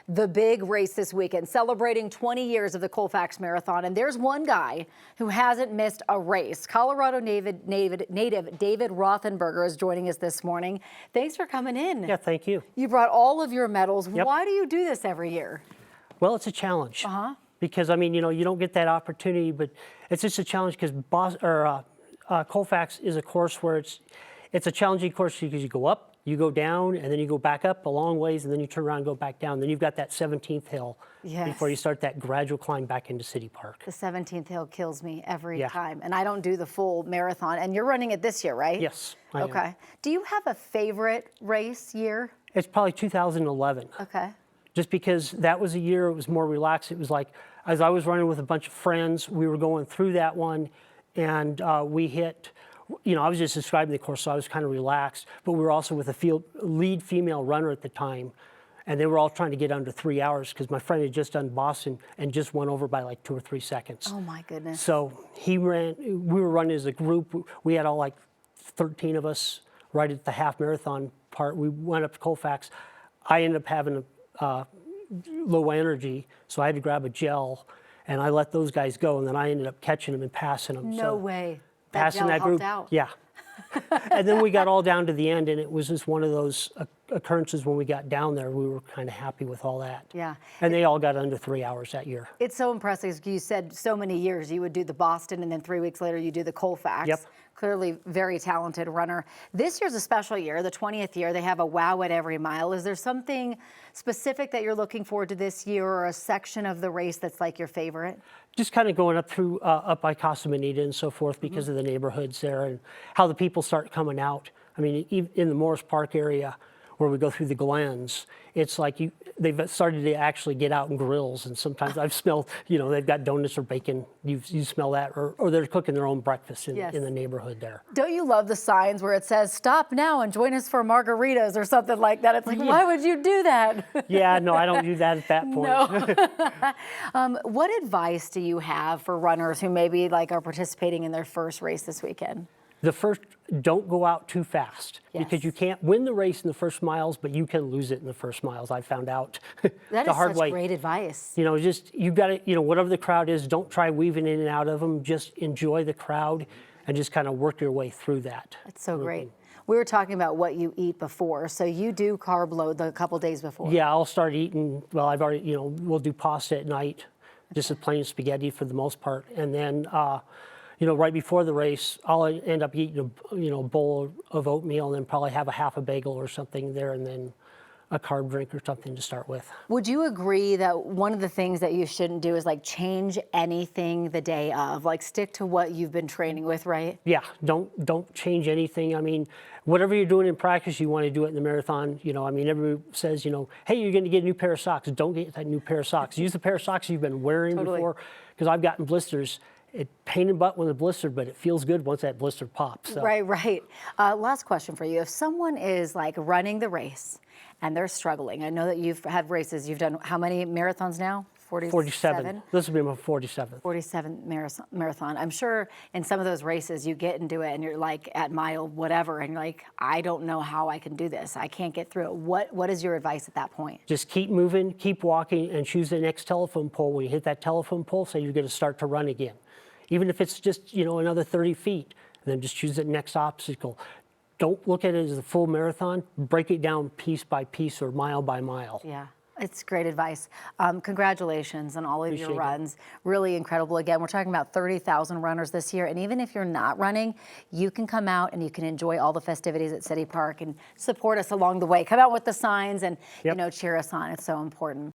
the big race this weekend, celebrating 20 years of the Colfax Marathon. And there's one guy who hasn't missed a race. Colorado native David Rothenberger is joining us this morning. Thanks for coming in. Yeah, thank you. You brought all of your medals. Yep. Why do you do this every year? Well, it's a challenge. Because, I mean, you know, you don't get that opportunity, but it's just a challenge because Colfax is a course where it's a challenging course because you go up, you go down, and then you go back up a long ways, and then you turn around and go back down. Then you've got that 17th hill before you start that gradual climb back into City Park. The 17th hill kills me every time, and I don't do the full marathon. And you're running it this year, right? Yes, I am. Okay. Do you have a favorite race year? It's probably 2011. Okay. Just because that was a year it was more relaxed. It was like, as I was running with a bunch of friends, we were going through that one, and we hit, you know, I was just describing the course, so I was kind of relaxed, but we were also with a lead female runner at the time, and they were all trying to get under 3 hours because my friend had just done Boston and just went over by like 2 or 3 seconds. Oh my goodness. So we were running as a group. We had all like 13 of us right at the half marathon part. We went up to Colfax. I ended up having low energy, so I had to grab a gel, and I let those guys go, and then I ended up catching them and passing them. No way. Passing that group out. Yeah. And then we got all down to the end, and it was just one of those occurrences when we got down there. We were kind of happy with all that. Yeah. And they all got under 3 hours that year. It's so impressive. You said so many years you would do the Boston, and then 3 weeks later you do the Colfax. Yep. Clearly very talented runner. This year's a special year, the 20th year. They have a wow at every mile. Is there something specific that you're looking forward to this year, or a section of the race that's like your favorite? Just kind of going up through, up by Casa Bonita and so forth because of the neighborhoods there and how the people start coming out. I mean, in the Morris Park area where we go through the Glens, it's like they've started to actually get out in grills, and sometimes I've smelled, you know, they've got donuts or bacon. You smell that, or they're cooking their own breakfast in the neighborhood there. Don't you love the signs where it says, "Stop now and join us for margaritas," or something like that? It's like, why would you do that? Yeah, no, I don't do that at that point. No. What advice do you have for runners who maybe like are participating in their first race this weekend? The first, don't go out too fast because you can't win the race in the first miles, but you can lose it in the first miles. I found out that the is hard such way. Great advice. You know, just you got to, you know, whatever the crowd is, don't try weaving in and out of them. Just enjoy the crowd and just kind of work your way through that. That's so great. We were talking about what you eat before, so you do carb load the couple days before. Yeah, I'll start eating. Well, I've already, you know, we'll do pasta at night, just a plain spaghetti for the most part, and then. You know, right before the race, I'll end up eating a bowl of oatmeal and then probably have a half a bagel or something there, and then a carb drink or something to start with. Would you agree that one of the things that you shouldn't do is like change anything the day of? Like stick to what you've been training with, right? Yeah, don't change anything. I mean, whatever you're doing in practice, you want to do it in the marathon. You know, I mean, everybody says, you know, hey, you're going to get a new pair of socks. Don't get that new pair of socks. Use the pair of socks you've been wearing before, because I've gotten blisters. It pain in the butt when it's blistered, but it feels good once that blister pops. So. Right. Last question for you. If someone is like running the race and they're struggling, I know that you've had races. You've done how many marathons now? 47. This will be my 47th. 47th marathon. I'm sure in some of those races you get into it and you're like at mile whatever and you're like, I don't know how I can do this. I can't get through it. What is your advice at that point? Just keep moving, keep walking, and choose the next telephone pole. When you hit that telephone pole, say you're going to start to run again. Even if it's just, you know, another 30 feet, and then just choose the next obstacle. Don't look at it as a full marathon. Break it down piece by piece or mile by mile. Yeah, it's great advice. Congratulations on all of your runs. Really incredible. Again, we're talking about 30,000 runners this year, and even if you're not running, you can come out and you can enjoy all the festivities at City Park and support us along the way. Come out with the signs and, you know, cheer us on. It's so important.